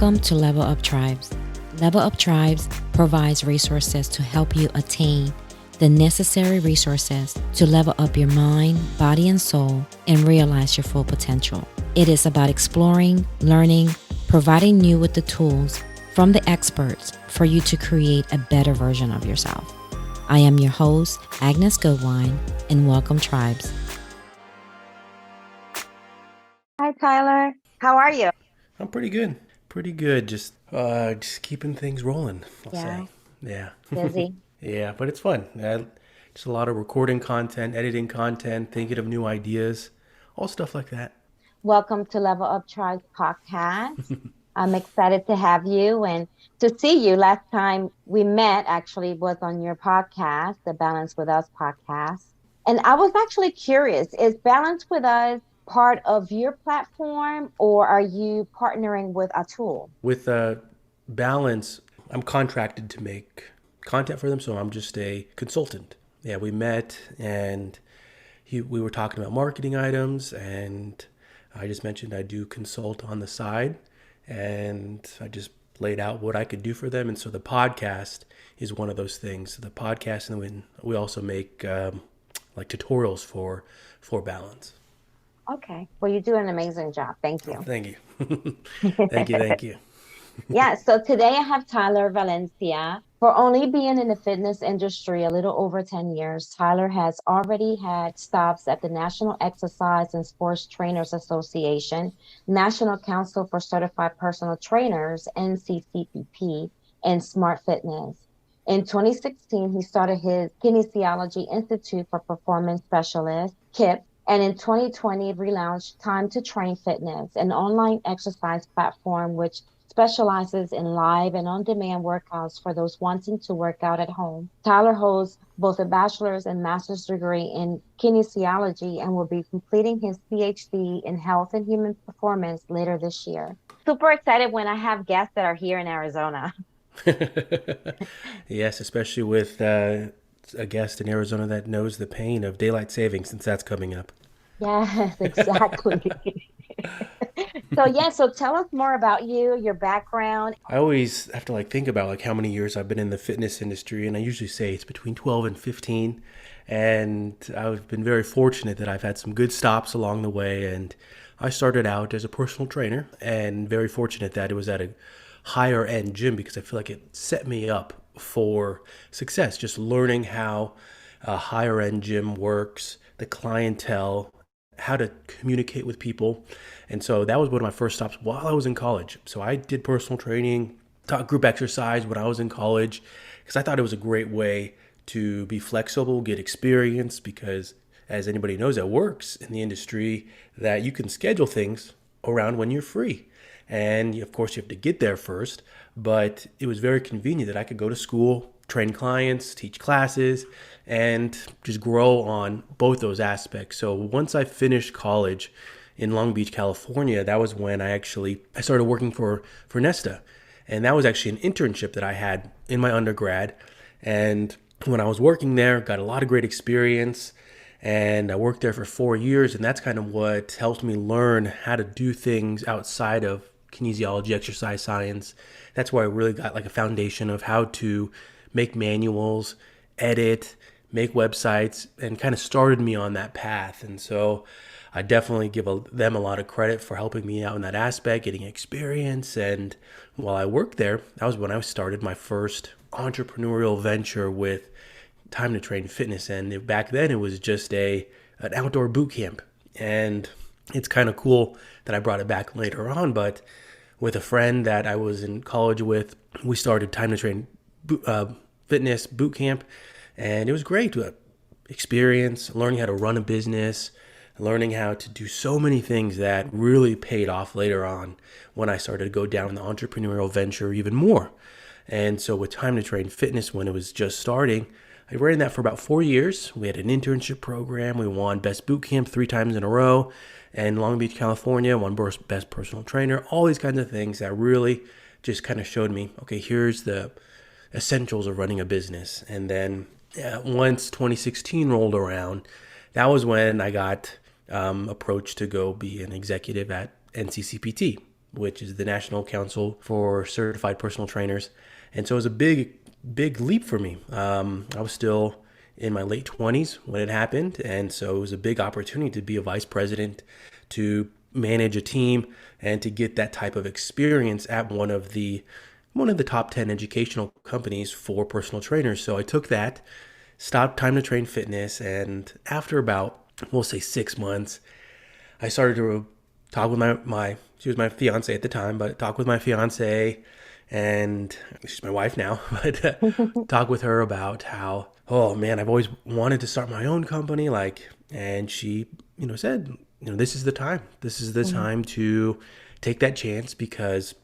Welcome to Level Up Tribes. Level Up Tribes provides resources to help you attain the necessary resources to level up your mind, body, and soul and realize your full potential. It is about exploring, learning, providing you with the tools from the experts for you to create a better version of yourself. I am your host, Agnes Goodwine, and welcome, Tribes. Hi, Tyler. How are you? I'm pretty good. Pretty good. Just keeping things rolling, I'll Yeah, say. Yeah. busy. Yeah, but it's fun. Just a lot of recording content, editing content, thinking of new ideas, all stuff like that. Welcome to Level Up Tribe podcast. I'm excited to have you and to see you. Last time we met actually was on your podcast, the Balance with Us podcast. And I was actually curious, is Balance with Us part of your platform or are you partnering with a tool? With Balance, I'm contracted to make content for them, so I'm just a consultant. Yeah, we met and we were talking about marketing items, and I just mentioned I do consult on the side, and I just laid out what I could do for them. And so the podcast is one of those things. The podcast, and then we also make like tutorials for Balance. Okay. Well, you do an amazing job. Thank Oh, you. thank you. Thank you. Yeah, so today I have Tyler Valencia. For only being in the fitness industry a little over 10 years, Tyler has already had stops at the National Exercise and Sports Trainers Association, National Council for Certified Personal Trainers, NCCPP, and Smart Fitness. In 2016, he started his Kinesiology Institute for Performance Specialists, KIPS, and in 2020 relaunched Time to Train Fitness, an online exercise platform which specializes in live and on-demand workouts for those wanting to work out at home. Tyler holds both a bachelor's and master's degree in kinesiology and will be completing his PhD in health and human performance later this year. Super excited when I have guests that are here in Arizona. Yes, especially with a guest in Arizona that knows the pain of daylight savings, since that's coming up. Yes, exactly. So tell us more about you, your background. I always have to think about how many years I've been in the fitness industry, and I usually say it's between 12 and 15. And I've been very fortunate that I've had some good stops along the way. And I started out as a personal trainer, and very fortunate that it was at a higher end gym, because I feel like it set me up for success. Just learning how a higher end gym works, the clientele, how to communicate with people. And so that was one of my first stops while I was in college. So I did personal training, taught group exercise when I was in college, because I thought it was a great way to be flexible, get experience, because as anybody knows that works in the industry, that you can schedule things around when you're free. And of course you have to get there first, but it was very convenient that I could go to school, train clients, teach classes, and just grow on both those aspects. So once I finished college in Long Beach, California, that was when I started working for Nesta. And that was actually an internship that I had in my undergrad. And when I was working there, got a lot of great experience. And I worked there for 4 years. And that's kind of what helped me learn how to do things outside of kinesiology, exercise science. That's where I really got a foundation of how to make manuals, edit, make websites, and kind of started me on that path. And so I definitely give them a lot of credit for helping me out in that aspect, getting experience. And while I worked there, that was when I started my first entrepreneurial venture with Time to Train Fitness. And back then it was just an outdoor boot camp. And it's kind of cool that I brought it back later on, but with a friend that I was in college with, we started Time to Train Fitness boot camp, and it was great to experience learning how to run a business, learning how to do so many things that really paid off later on when I started to go down the entrepreneurial venture even more. And so with Time to Train Fitness, when it was just starting, I ran that for about 4 years. We had an internship program. We won Best Boot Camp 3 times in a row. And Long Beach, California, won Best Personal Trainer. All these kinds of things that really just kind of showed me, okay, here's the essentials of running a business. And then once 2016 rolled around, that was when I got approached to go be an executive at NCCPT. which is the National Council for Certified Personal Trainers. And so it was a big leap for me. I was still in my late 20s when it happened. And so it was a big opportunity to be a vice president, to manage a team, and to get that type of experience at one of the top 10 educational companies for personal trainers. So I took that, stopped Time to Train Fitness, and after about, we'll say 6 months, I started to talk with my she was my fiance at the time, but talk with my fiance, and she's my wife now, but talk with her about how, oh man, I've always wanted to start my own company, and she, said, this is the time. This is the time to take that chance, because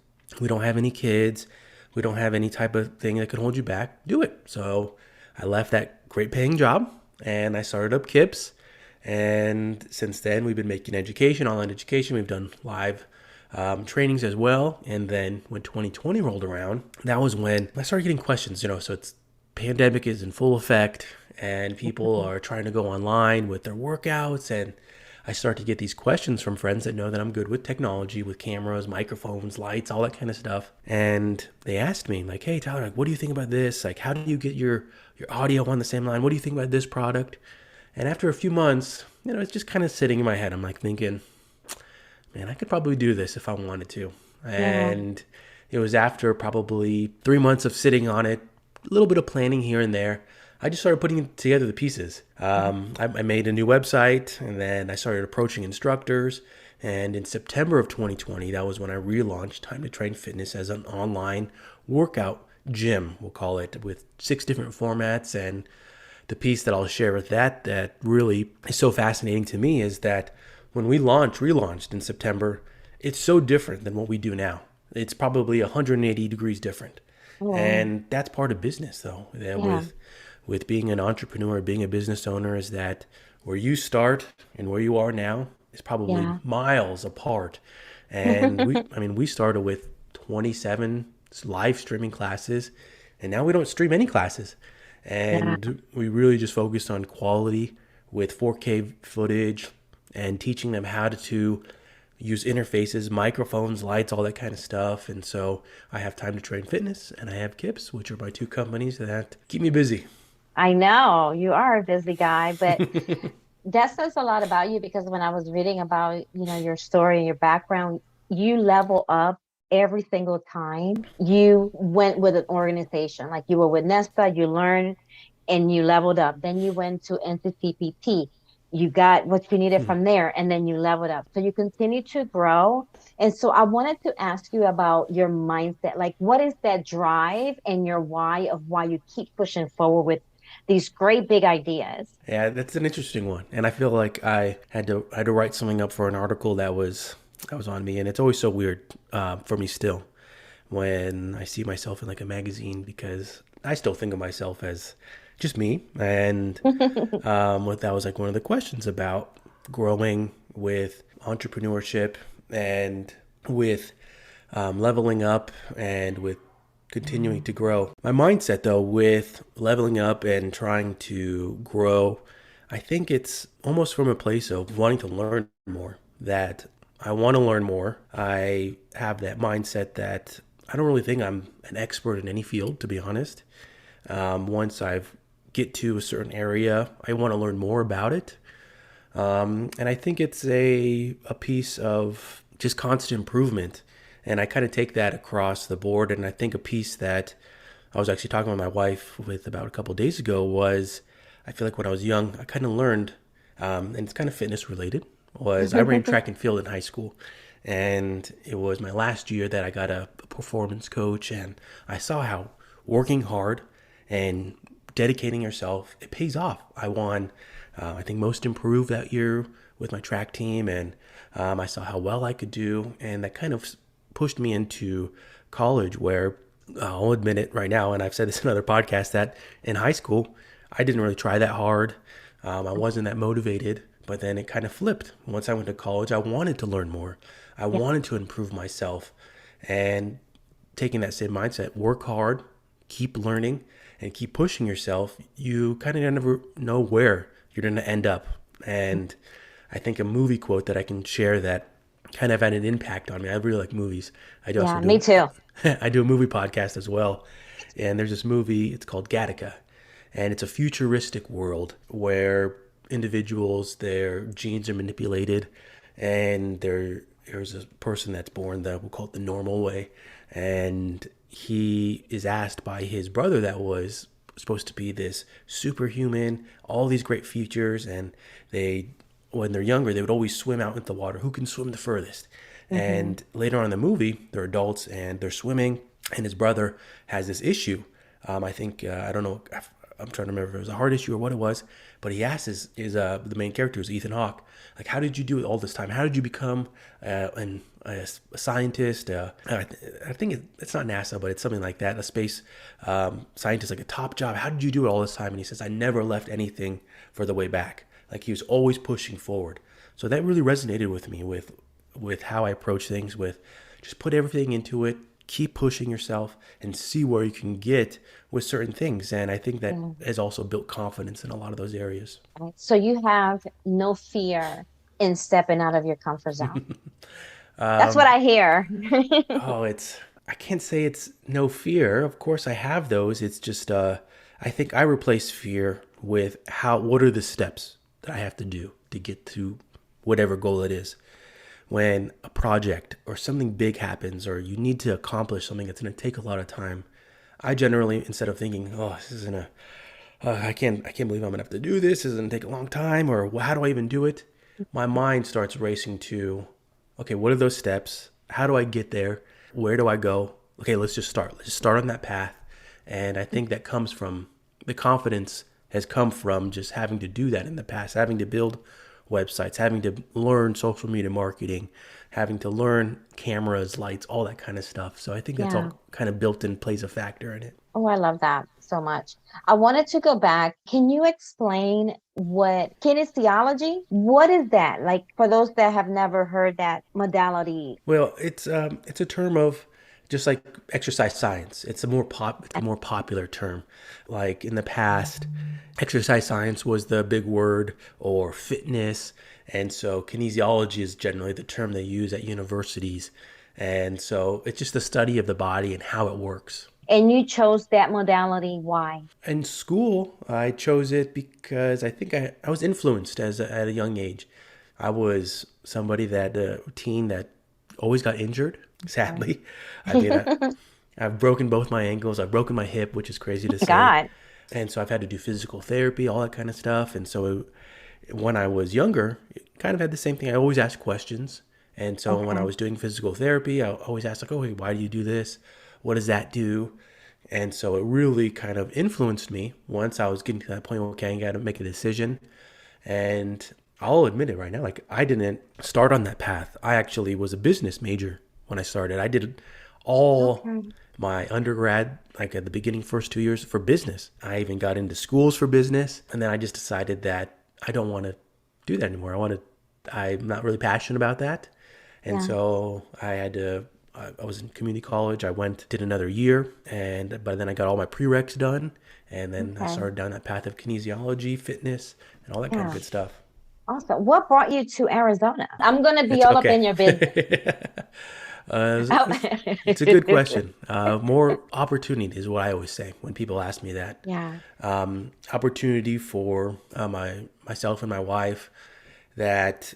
we don't have any kids. We don't have any type of thing that could hold you back. Do it. So I left that great paying job and I started up Kips. And since then, we've been making online education. We've done live trainings as well. And then when 2020 rolled around, that was when I started getting questions, so it's pandemic is in full effect and people are trying to go online with their workouts. And I start to get these questions from friends that know that I'm good with technology, with cameras, microphones, lights, all that kind of stuff. And they asked me, like, hey, Tyler, what do you think about this? Like, how do you get your audio on the same line? What do you think about this product? And after a few months, it's just kind of sitting in my head. I'm like thinking, man, I could probably do this if I wanted to. And it was after probably 3 months of sitting on it, a little bit of planning here and there, I just started putting together the pieces. I made a new website, and then I started approaching instructors. And in September of 2020, that was when I relaunched Time to Train Fitness as an online workout gym, we'll call it, with 6 different formats. And the piece that I'll share with that really is so fascinating to me is that when we relaunched in September, it's so different than what we do now. It's probably 180 degrees different. And that's part of business, though. With being an entrepreneur, being a business owner, is that where you start and where you are now is probably miles apart. And we started with 27 live streaming classes, and now we don't stream any classes. And we really just focused on quality with 4K footage and teaching them how to use interfaces, microphones, lights, all that kind of stuff. And so I have Time to Train Fitness and I have Kips, which are my 2 companies that keep me busy. I know you are a busy guy, but that says a lot about you, because when I was reading about, your story and your background, you level up every single time you went with an organization. Like, you were with Nesta, you learned and you leveled up. Then you went to NCCPT. You got what you needed from there, and then you leveled up. So you continue to grow. And so I wanted to ask you about your mindset. Like, what is that drive and your why of why you keep pushing forward with these great big ideas? Yeah, that's an interesting one. And I feel like I had to write something up for an article that was on me. And it's always so weird for me still when I see myself in like a magazine, because I still think of myself as just me. And that was like one of the questions about growing with entrepreneurship and with leveling up and with continuing to grow. My mindset, though, with leveling up and trying to grow, I think it's almost from a place of wanting to learn more, that I want to learn more. I have that mindset that I don't really think I'm an expert in any field, to be honest. Once I've get to a certain area, I want to learn more about it. And I think it's a piece of just constant improvement. And I kind of take that across the board. And I think a piece that I was actually talking with my wife with about a couple of days ago was, I feel like when I was young, I kind of learned, and it's kind of fitness related, was I ran track and field in high school. And it was my last year that I got a performance coach. And I saw how working hard and dedicating yourself, it pays off. I won, I think, most improved that year with my track team. And I saw how well I could do. And that kind of pushed me into college, where I'll admit it right now, and I've said this in other podcasts, that in high school, I didn't really try that hard. I wasn't that motivated, but then it kind of flipped. Once I went to college, I wanted to learn more. I wanted to improve myself. And taking that same mindset, work hard, keep learning, and keep pushing yourself, you kind of never know where you're going to end up. And I think a movie quote that I can share that kind of had an impact on me. I really like movies. I do also Yeah, me do too. I do a movie podcast as well. And there's this movie, it's called Gattaca. And it's a futuristic world where individuals, their genes are manipulated, and there's a person that's born that we'll call it the normal way. And he is asked by his brother that was supposed to be this superhuman, all these great features, and they when they're younger, they would always swim out into the water. Who can swim the furthest? Mm-hmm. And later on in the movie, they're adults and they're swimming, and his brother has this issue. I think I don't know. I'm trying to remember if it was a heart issue or what it was, but he asks the main character is Ethan Hawke, like, how did you do it all this time? How did you become a scientist? I think it's not NASA, but it's something like that. A space scientist, like a top job. How did you do it all this time? And he says, I never left anything for the way back. Like, he was always pushing forward. So that really resonated with me with how I approach things, with just put everything into it, keep pushing yourself and see where you can get with certain things. And I think that has also built confidence in a lot of those areas. So you have no fear in stepping out of your comfort zone. That's what I hear. Oh, I can't say it's no fear. Of course I have those. It's just, I think I replace fear with what are the steps that I have to do to get to whatever goal it is. When a project or something big happens, or you need to accomplish something that's going to take a lot of time, I generally, instead of thinking, oh, this isn't I can't believe I'm going to have to do this. This is going to take a long time, or well, how do I even do it? My mind starts racing to, okay, what are those steps? How do I get there? Where do I go? Okay, let's just start. Let's just start on that path. And I think that comes from the confidence has come from just having to do that in the past, having to build websites, having to learn social media marketing, having to learn cameras, lights, all that kind of stuff. So I think that's Yeah. all kind of built in, plays a factor in it. Oh, I love that so much. I wanted to go back. Can you explain what kinesiology? What is that? Like, for those that have never heard that modality. Well, it's a term of just like exercise science. It's a more popular term. Like in the past, exercise science was the big word, or fitness, and so kinesiology is generally the term they use at universities. And so it's just the study of the body and how it works. And you chose that modality. Why? In school, I chose it because I think I was influenced at a young age. I was somebody teen that always got injured, sadly. I mean, I've broken both my ankles. I've broken my hip, which is crazy to say. God. And so I've had to do physical therapy, all that kind of stuff. And so when I was younger, it kind of had the same thing. I always asked questions. And so when I was doing physical therapy, I always asked, like, oh, wait, why do you do this? What does that do? And so it really kind of influenced me once I was getting to that point where, okay, I got to make a decision. And I'll admit it right now, like, I didn't start on that path. I actually was a business major when I started. I did all my undergrad, like at the beginning, first 2 years, for business. I even got into schools for business. And then I just decided that I don't want to do that anymore. I'm not really passionate about that. And so I was in community college. I did another year, but then I got all my prereqs done. And then I started down that path of kinesiology, fitness, and all that kind of good stuff. Awesome. What brought you to Arizona? I'm going to be It's all up okay. in your business. It's a good question. More opportunity is what I always say when people ask me that. Yeah. Opportunity for myself and my wife, that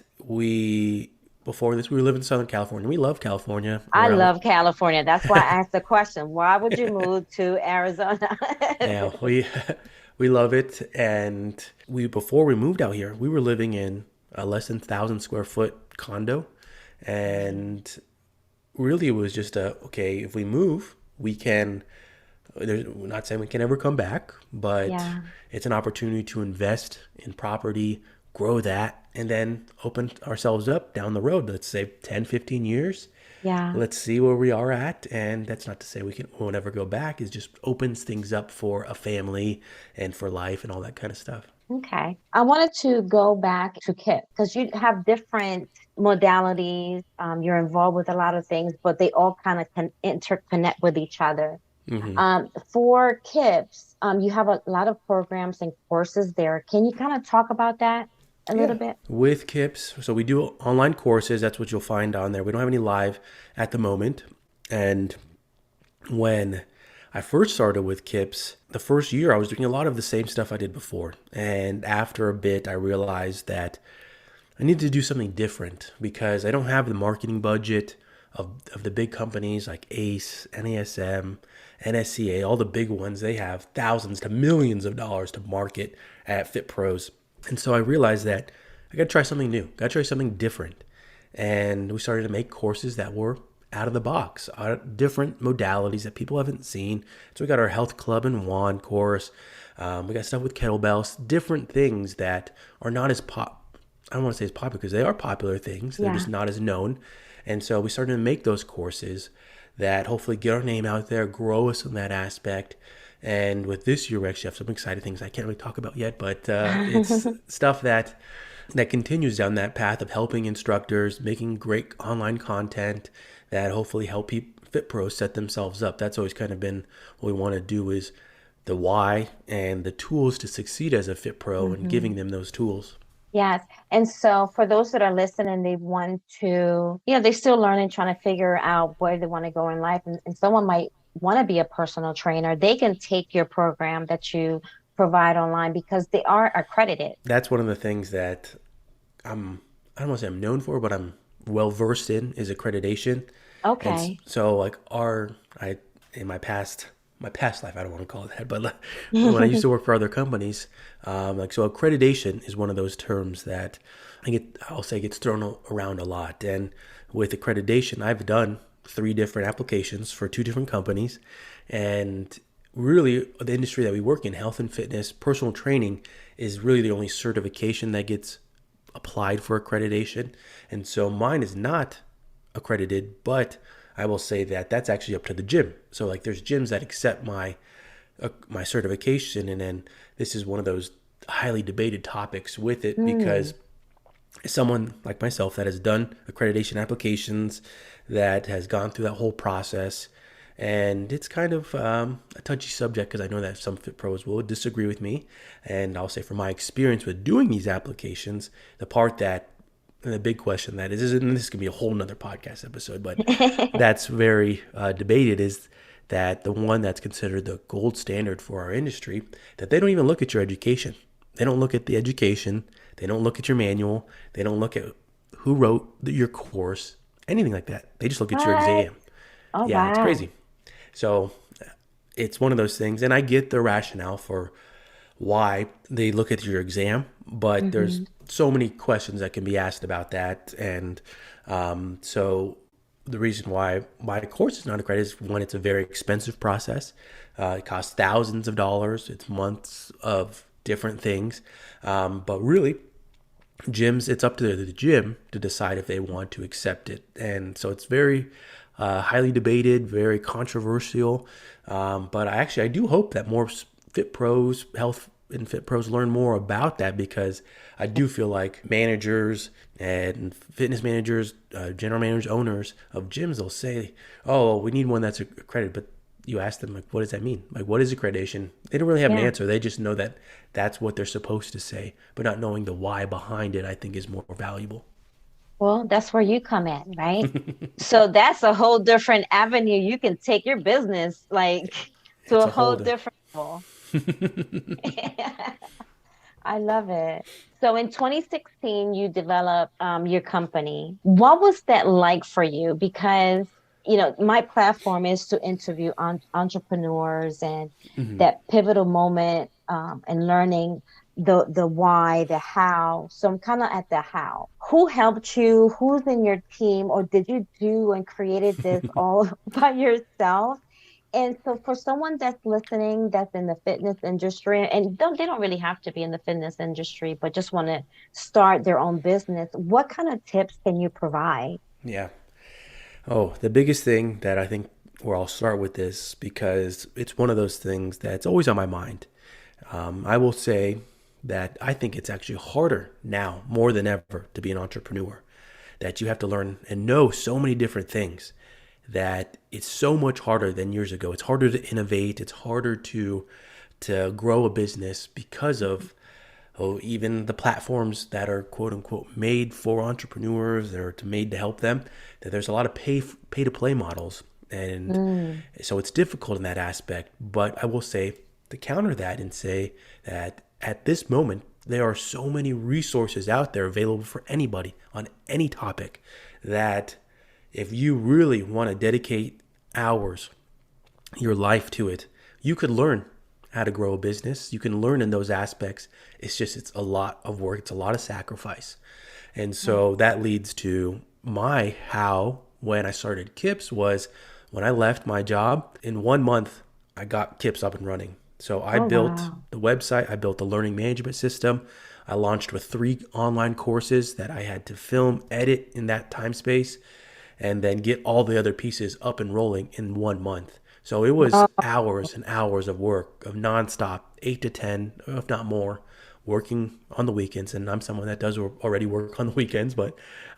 before this, we were living in Southern California. We love California. I love California. That's why I asked the question. Why would you move to Arizona? Yeah, we love it. And before we moved out here, we were living in a less than 1,000 square foot condo. And really it was just okay, if we move, we're not saying we can ever come back, but it's an opportunity to invest in property, grow that, and then open ourselves up down the road. Let's say 10, 15 years. Yeah. Let's see where we are at. And that's not to say we won't ever go back. It just opens things up for a family and for life and all that kind of stuff. Okay. I wanted to go back to KIP because you have different modalities. You're involved with a lot of things, but they all kind of can interconnect with each other. For KIPS, you have a lot of programs and courses there. Can you kind of talk about that? a little Yeah, bit? with Kips. So we do online courses. That's what you'll find on there. We don't have any live at the moment. And when I first started with Kips, the first year I was doing a lot of the same stuff I did before. And after a bit, I realized that I need to do something different because I don't have the marketing budget of the big companies like ACE, NASM, NSCA, all the big ones. They have thousands to millions of dollars to market at Fit Pros. And so I realized that I got to try something new, got to try something different. And we started to make courses that were out of the box, different modalities that people haven't seen. So we got our health club and wand course. We got stuff with kettlebells, different things that are not as I don't want to say as popular because they are popular things. They're Yeah. just not as known. And so we started to make those courses that hopefully get our name out there, grow us in that aspect. And with this year, we actually have some exciting things I can't really talk about yet, but it's stuff that continues down that path of helping instructors, making great online content that hopefully help Fit Pros set themselves up. That's always kind of been what we want to do is the why and the tools to succeed as a Fit Pro and Mhm. giving them those tools. Yes. And so for those that are listening, they want to, they're still learning, trying to figure out where they want to go in life. And someone might want to be a personal trainer. They can take your program that you provide online because they are accredited. That's one of the things that I don't want to say I'm known for, but I'm well versed in is accreditation. And Okay. so like I in my past life, I don't want to call it that, but like, when I used to work for other companies, so accreditation is one of those terms that I'll say gets thrown around a lot. And with accreditation, I've done 3 different applications for 2 different companies, and really the industry that we work in, health and fitness, personal training, is really the only certification that gets applied for accreditation. And so mine is not accredited, but I will say that that's actually up to the gym. So like there's gyms that accept my certification, and then this is one of those highly debated topics with it Hmm. because someone like myself that has done accreditation applications, that has gone through that whole process. And it's kind of a touchy subject because I know that some Fit Pros will disagree with me. And I'll say from my experience with doing these applications, the part that, and the big question that is, and this can be a whole nother podcast episode, but that's very debated, is that the one that's considered the gold standard for our industry, that they don't even look at your education. They don't look at the education. They don't look at your manual. They don't look at who wrote your course, anything like that. They just look at your What? exam. Oh, Yeah, it's wow. crazy. So it's one of those things, and I get the rationale for why they look at your exam, but there's Hmm. so many questions that can be asked about that. And so the reason why my course is not accredited is, one, it's a very expensive process. It costs thousands of dollars. It's months of different things. But really, gyms, it's up to the gym to decide if they want to accept it. And so it's very highly debated, very controversial. But I do hope that more Fit Pros, health and Fit Pros learn more about that, because I do feel like managers and fitness managers, general managers, owners of gyms, they'll say, "Oh, we need one that's accredited," but you ask them, like, what does that mean? Like, what is accreditation? They don't really have an Yeah. answer. They just know that that's what they're supposed to say, but not knowing the why behind it, I think, is more valuable. Well, that's where you come in, right? So that's a whole different avenue. You can take your business like to It's a a whole whole. different level. I love it. So in 2016, you developed your company. What was that like for you? Because, my platform is to interview entrepreneurs and that pivotal moment and learning the why, the how. So I'm kind of at the how. Who helped you? Who's in your team? Or did you do and created this all by yourself? And so for someone that's listening, that's in the fitness industry, and they don't really have to be in the fitness industry, but just want to start their own business, what kind of tips can you provide? Yeah. Oh, the biggest thing that I think, where I'll start with this, because it's one of those things that's always on my mind. I will say that I think it's actually harder now more than ever to be an entrepreneur. That you have to learn and know so many different things, that it's so much harder than years ago. It's harder to innovate. It's harder to grow a business because of Oh, even the platforms that are quote unquote made for entrepreneurs or to made to help them, that there's a lot of pay to play models. And Mm. so it's difficult in that aspect. But I will say to counter that and say that at this moment, there are so many resources out there available for anybody on any topic that if you really want to dedicate hours, your life to it, you could learn how to grow a business. You can learn in those aspects. It's a lot of work. It's a lot of sacrifice. And so that leads to my how when I started Kips was when I left my job in 1 month, I got Kips up and running. So I Oh, built wow. the website, I built the learning management system. I launched with 3 online courses that I had to film, edit in that time space, and then get all the other pieces up and rolling in 1 month. So it was Wow. hours and hours of work, of nonstop, 8 to 10, if not more, working on the weekends. And I'm someone that does already work on the weekends, but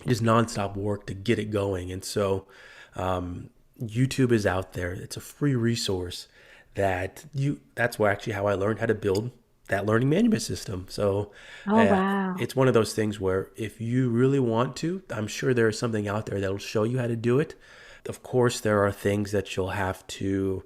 just nonstop work to get it going. And so YouTube is out there. It's a free resource that's where actually how I learned how to build that learning management system. So Oh, wow. it's one of those things where if you really want to, I'm sure there is something out there that'll show you how to do it. Of course, there are things that you'll have to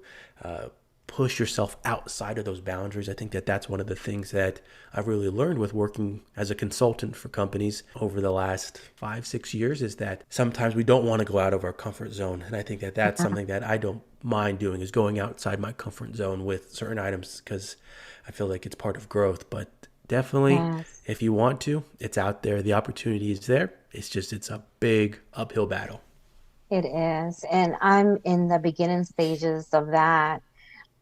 push yourself outside of those boundaries. I think that that's one of the things that I've really learned with working as a consultant for companies over the last 5, 6 years is that sometimes we don't want to go out of our comfort zone. And I think that that's Yeah. something that I don't mind doing is going outside my comfort zone with certain items because I feel like it's part of growth. But definitely, Yes, if you want to, it's out there. The opportunity is there. It's a big uphill battle. it is. And I'm in the beginning stages of that.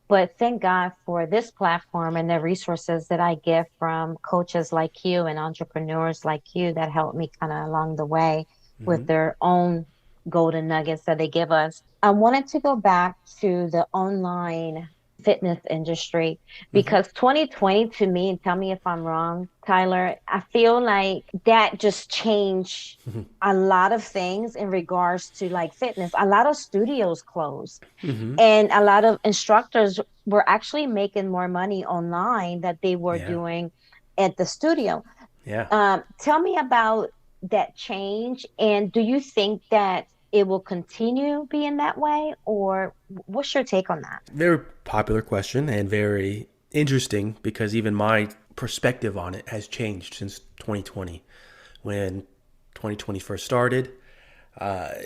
But thank God for this platform and the resources that I get from coaches like you and entrepreneurs like you that help me kind of along the way with Hmm. their own golden nuggets that they give us. I wanted to go back to the online fitness industry Hmm. because 2020 to me, and tell me if I'm wrong, Tyler, I feel like that just changed a lot of things in regards to like fitness. A lot of studios closed Hmm. and a lot of instructors were actually making more money online that they were Yeah. doing at the studio. Yeah. Tell me about that change, and do you think that it will continue being that way, or what's your take on that? Very popular question and very interesting because even my perspective on it has changed since 2020. When 2020 first started,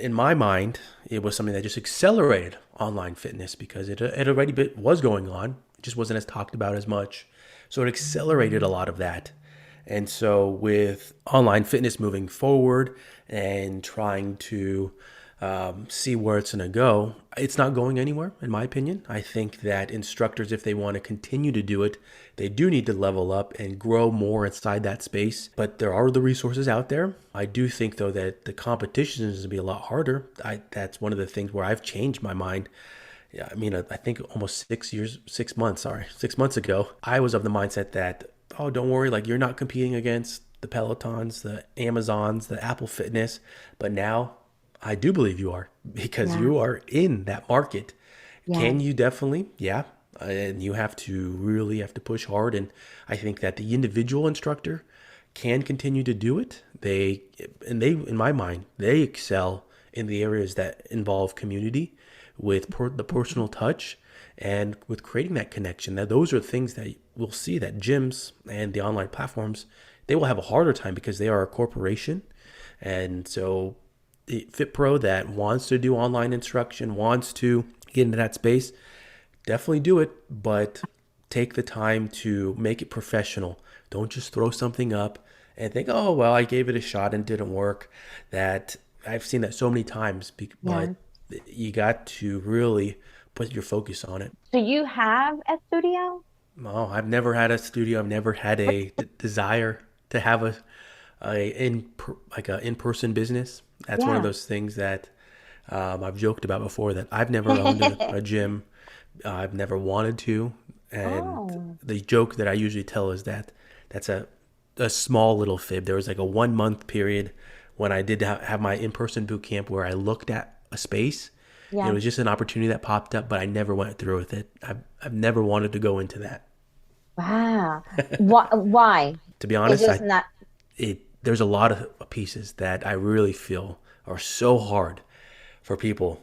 in my mind, it was something that just accelerated online fitness because it already was going on. It just wasn't as talked about as much. So it accelerated a lot of that. And so with online fitness moving forward and trying to see where it's going to go, it's not going anywhere, in my opinion. I think that instructors, if they want to continue to do it, they do need to level up and grow more inside that space. But there are the resources out there. I do think, though, that the competition is going to be a lot harder. That's one of the things where I've changed my mind. Yeah, I mean, I think almost 6 months ago, I was of the mindset that, oh, don't worry, like you're not competing against the Pelotons, the Amazons, the Apple Fitness. But now I do believe you are because Yeah, you are in that market. yes, Can you definitely? Yeah. And you have to really have to push hard. And I think that the individual instructor can continue to do it. In my mind, they excel in the areas that involve community with the personal touch and with creating that connection. Now, those are things that we'll see that gyms and the online platforms, they will have a harder time because they are a corporation. And so the Fit Pro that wants to do online instruction, wants to get into that space, definitely do it, but take the time to make it professional. Don't just throw something up and think, oh, well, I gave it a shot and it didn't work. That I've seen that so many times, yeah. but you got to really put your focus on it. Do you have a studio? Oh, I've never had a studio. I've never had a desire to have like a in-person business. That's one of Yeah. those things that I've joked about before that I've never owned a gym. I've never wanted to. And Oh, the joke that I usually tell is that that's a small little fib. There was like a 1 month period when I did have my in-person boot camp where I looked at a space. It yeah. was just an opportunity that popped up, but I never went through with it. I've never wanted to go into that. Wow. Why? Why? To be It's honest, just not. there's a lot of pieces that I really feel are so hard for people.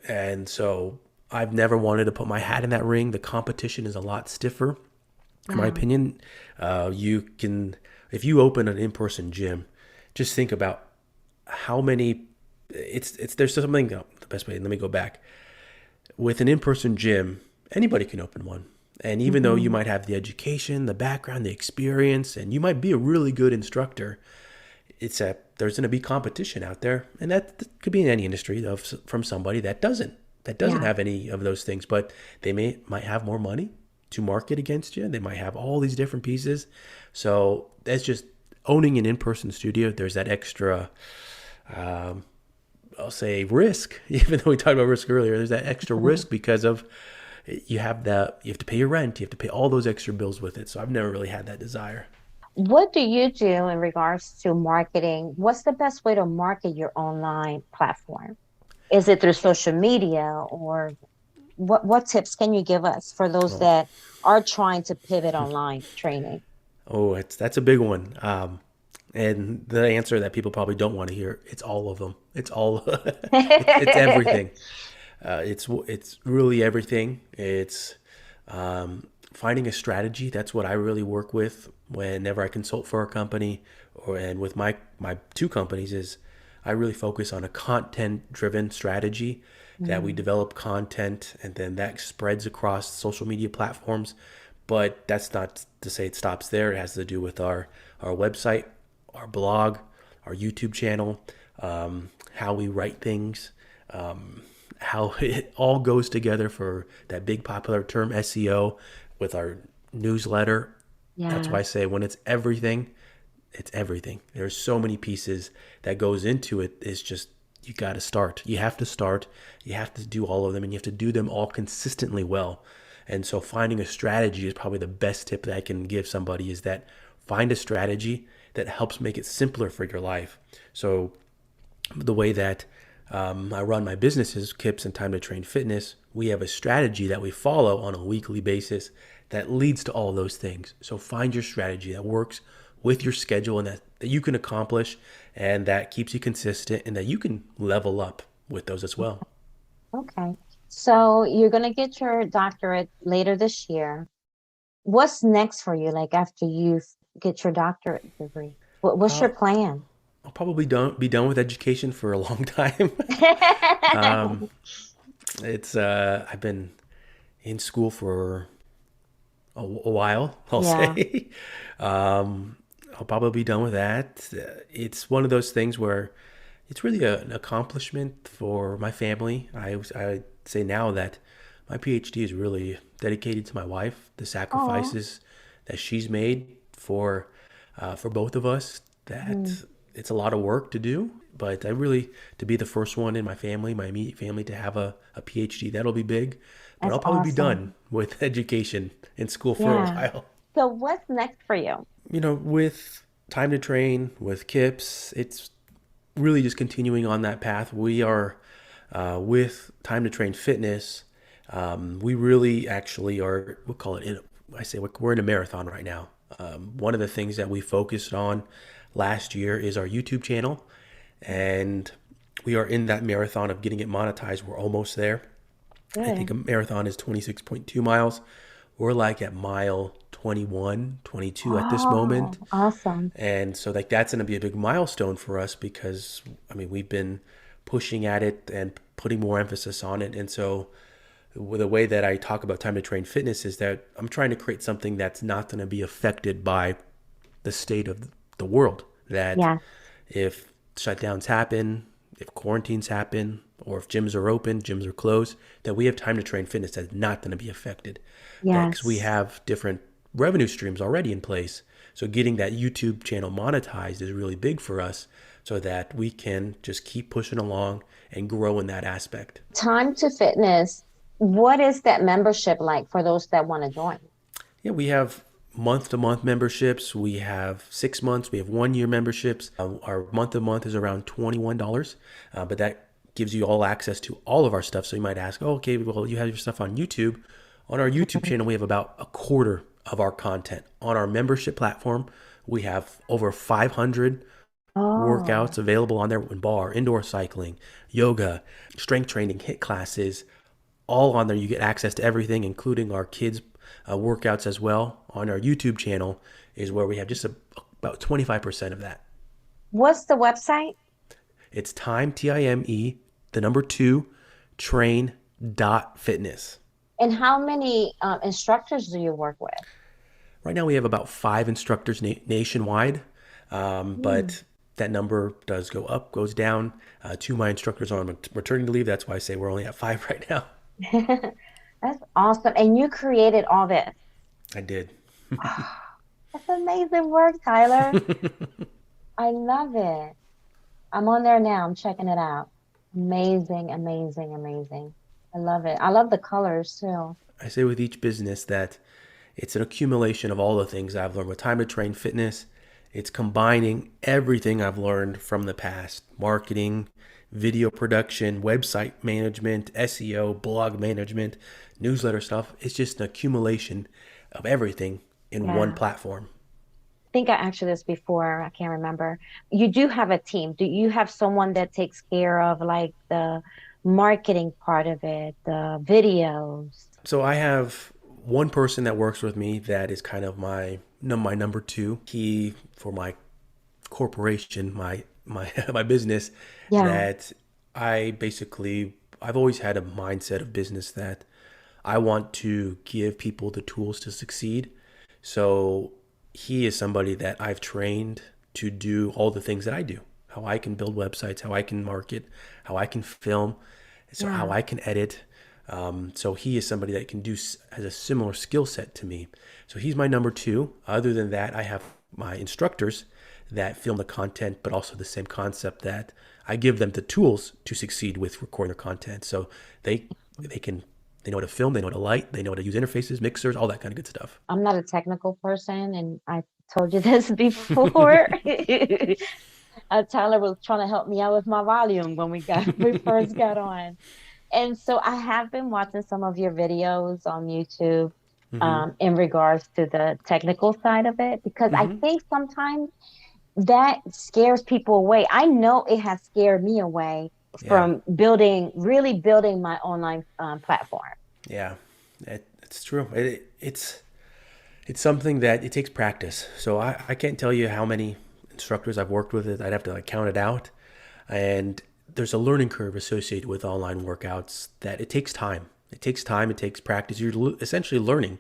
And so I've never wanted to put my hat in that ring. The competition is a lot stiffer, in my Yeah. opinion. You can, if you open an in-person gym, just think about how many, there's something, the best way, let me go back. With an in-person gym, anybody can open one. And even though you Hmm. might have the education, the background, the experience, and you might be a really good instructor, there's going to be competition out there, and that could be in any industry from somebody that doesn't Yeah. have any of those things, but they might have more money to market against you. They might have all these different pieces. So that's just owning an in-person studio. There's that extra, I'll say, risk. Even though we talked about risk earlier, there's that extra risk because of you have to pay your rent, you have to pay all those extra bills with it. So I've never really had that desire. What do you do in regards to marketing? What's the best way to market your online platform? Is it through social media, or what tips can you give us for those Oh, that are trying to pivot online training? oh, that's a big one. And the answer that people probably don't want to hear, it's all of them. It's all, it's everything. It's really everything. It's finding a strategy. That's what I really work with whenever I consult for a company, and with my two companies is I really focus on a content driven strategy that we Mm, develop content and then that spreads across social media platforms. But that's not to say it stops there. It has to do with our website, our blog, our YouTube channel, how we write things, how it all goes together for that big popular term SEO with our newsletter. That's why I yes, say when it's everything, it's everything. There's so many pieces that goes into it. It's just you got to start. You have to start. You have to do all of them, and you have to do them all consistently well. And so finding a strategy is probably the best tip that I can give somebody is that find a strategy that helps make it simpler for your life. So the way that I run my businesses, Kips and Time to Train Fitness, we have a strategy that we follow on a weekly basis that leads to all those things. So find your strategy that works with your schedule and that you can accomplish and that keeps you consistent and that you can level up with those as well. okay. So you're gonna get your doctorate later this year. What's next for you, like after you get your doctorate degree? What's your Uh, plan? I'll probably don't be done with education for a long time. It's I've been in school for a while, I'll Yeah. say. um, I'll probably be done with that. It's one of those things where it's really an accomplishment for my family. I say now that my PhD is really dedicated to my wife, the Oh. sacrifices that she's made for both of us. That Mhm. it's a lot of work to do, but I really to be the first one in my family, my immediate family, to have a PhD, that'll be big. But That's I'll probably be done awesome. with education in school for a Yeah. while. So what's next for you? With Time to Train, with KIPS, it's really just continuing on that path. We are with Time to Train Fitness. We really actually are. We'll call it. I say we're in a marathon right now. One of the things that we focused on last year is our YouTube channel, and we are in that marathon of getting it monetized. We're almost there. I think Good. a marathon is 26.2 miles. We're like at mile 21, 22 at this moment. Oh, awesome. And so like that's going to be a big milestone for us because I mean we've been pushing at it and putting more emphasis on it. And so the way that I talk about Time to Train Fitness is that I'm trying to create something that's not going to be affected by the state of the world. That Yeah. if shutdowns happen, if quarantines happen, or if gyms are open, gyms are closed, that we have Time to Train Fitness that's not going to be affected. That because we Yes. have different revenue streams already in place. So getting that YouTube channel monetized is really big for us so that we can just keep pushing along and grow in that aspect. Time to Fitness. What is that membership like for those that want to join? Yeah, we have month to month memberships. We have 6 months. We have 1 year memberships. Our month to month is around $21, but that gives you all access to all of our stuff. So you might ask, oh, okay, well, you have your stuff on YouTube. On our YouTube channel, we have about a quarter of our content. On our membership platform, We have over 500 Oh, workouts available on there in bar, indoor cycling, yoga, strength training, HIIT classes, all on there. You get access to everything, including our kids' workouts as well. On our YouTube channel is where we have just about 25% of that. what's the website? It's time, the number two, train dot fitness. And how many instructors do you work with? Right now we have about 5 instructors nationwide, Hmm. but that number does go up, goes down. Two of my instructors are on maternity leave. That's why I say we're only at 5 right now. That's awesome. And you created all this. I did. That's amazing work, Tyler. I love it. I'm on there now. I'm checking it out. Amazing, amazing, amazing. I love it. I love the colors too. I say with each business that it's an accumulation of all the things I've learned with Time to Train Fitness. It's combining everything I've learned from the past: marketing, video production, website management, SEO, blog management, newsletter stuff. It's just an accumulation of everything in one Yeah. platform. I think I asked you this before. I can't remember. You do have a team. Do you have someone that takes care of like the marketing part of it, the videos? So I have one person that works with me that is kind of my number two. He for my corporation, my my business, Yeah. that I've always had a mindset of business that I want to give people the tools to succeed. So he is somebody that I've trained to do all the things that I do. How I can build websites, how I can market, how I can film, so how Yeah. I can edit. So he is somebody that can do has a similar skill set to me. So he's my number two. Other than that, I have my instructors that film the content, but also the same concept that I give them the tools to succeed with recording their content. So they can they know how to film, they know how to light, they know how to use interfaces, mixers, all that kind of good stuff. I'm not a technical person, and I told you this before. Tyler was trying to help me out with my volume when we first got on. And so I have been watching some of your videos on YouTube Hmm. in regards to the technical side of it, because I Hmm. think sometimes that scares people away. I know it has scared me away Yeah, from really building my online platform. yeah, it's true. It's something that it takes practice. So I can't tell you how many instructors I've worked with. It I'd have to like count it out. And there's a learning curve associated with online workouts that it takes time. It takes time. It takes practice. You're essentially learning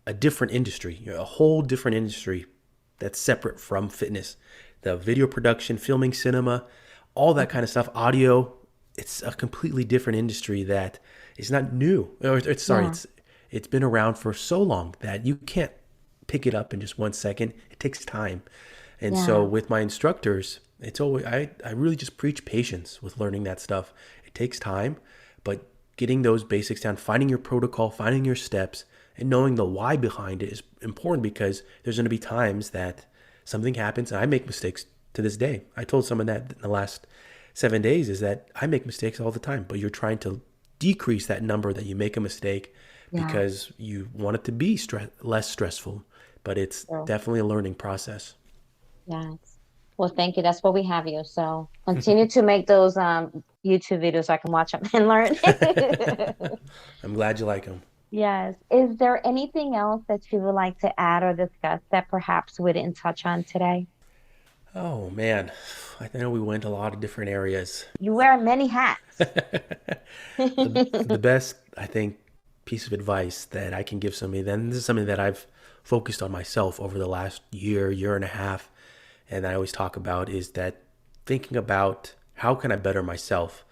a different industry, a whole different industry that's separate from fitness. The video production, filming, cinema, all that kind of stuff, audio. It's a completely different industry that is not new. Or it's sorry, Yeah, it's been around for so long that you can't pick it up in just 1 second. It takes time. And so yeah, with my instructors, it's always I really just preach patience with learning that stuff. It takes time, but getting those basics down, finding your protocol, finding your steps, and knowing the why behind it is important because there's going to be times that something happens and I make mistakes to this day. I told someone that in the last 7 days is that I make mistakes all the time, but you're trying to decrease that number that you make a mistake yeah. because you want it to be less stressful. But it's So, definitely a learning process. yes. Well, thank you. That's what we have you. So continue to make those YouTube videos so I can watch them and learn. I'm glad you like them. Yes. Is there anything else that you would like to add or discuss that perhaps we didn't touch on today? Oh man, I know we went a lot of different areas. You wear many hats. The best, I think, piece of advice that I can give somebody, then this is something that I've focused on myself over the last year and a half, and I always talk about is that thinking about how can I better myself,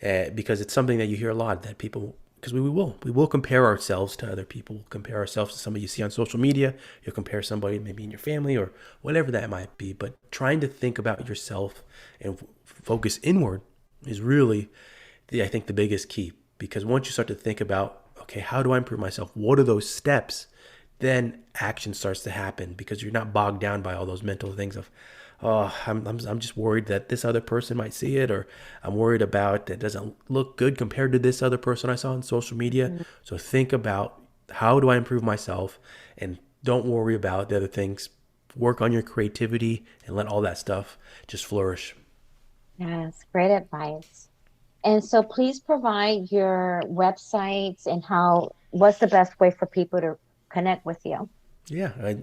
because it's something that you hear a lot that people, because we will compare ourselves to other people. We'll compare ourselves to somebody you see on social media. You'll compare somebody maybe in your family or whatever that might be. But trying to think about yourself and focus inward is really, I think, the biggest key. Because once you start to think about, okay, how do I improve myself? What are those steps? Then action starts to happen because you're not bogged down by all those mental things of, oh, I'm just worried that this other person might see it, or I'm worried about that doesn't look good compared to this other person I saw on social media. Mhm. So think about how do I improve myself and don't worry about the other things work on your creativity and let all that stuff just flourish. Yes, great advice. And so please provide your websites and what's the best way for people to connect with you? Yeah.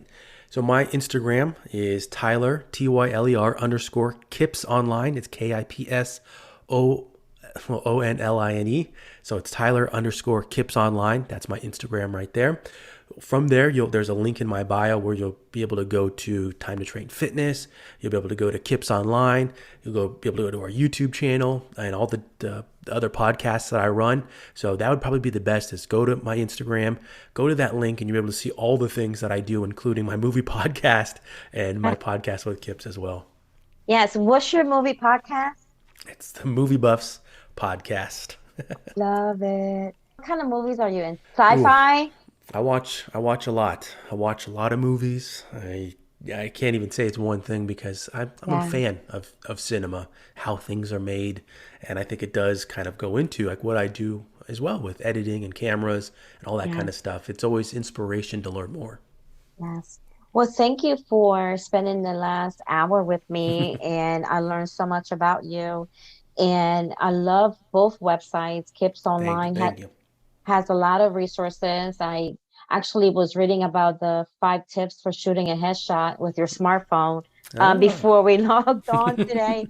So my Instagram is Tyler, Tyler underscore Kips Online. It's KIPSONLINE. So it's Tyler underscore Kips Online. That's my Instagram right there. From there, there's a link in my bio where you'll be able to go to Time to Train Fitness. You'll be able to go to Kips Online. Be able to go to our YouTube channel and all the other podcasts that I run. So that would probably be the best, is go to my Instagram, go to that link, and you'll be able to see all the things that I do, including my movie podcast and my podcast with Kips as well. Yes. What's your movie podcast? It's the Movie Buffs podcast. Love it. What kind of movies are you in? Ooh, Sci-fi? I watch a lot. I watch a lot of movies. I can't even say it's one thing because I'm a Yeah. fan of cinema, how things are made, and I think it does kind of go into like what I do as well with editing and cameras and all that kind of Yes. stuff. It's always inspiration to learn more. Yes. Well, thank you for spending the last hour with me, and I learned so much about you. And I love both websites. Kips Online Thank you. has a lot of resources. I actually was reading about the 5 tips for shooting a headshot with your smartphone Ah, before we logged on today,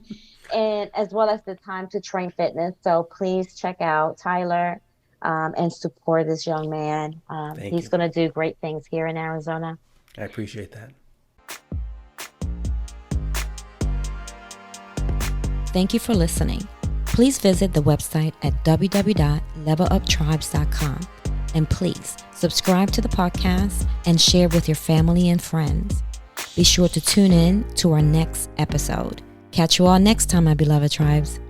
and as well as the Time to Train Fitness. So please check out Tyler and support this young man. thank He's you. going to do great things here in Arizona. I appreciate that. Thank you for listening. Please visit the website at www.leveluptribes.com, and please subscribe to the podcast and share with your family and friends. Be sure to tune in to our next episode. Catch you all next time, my beloved tribes.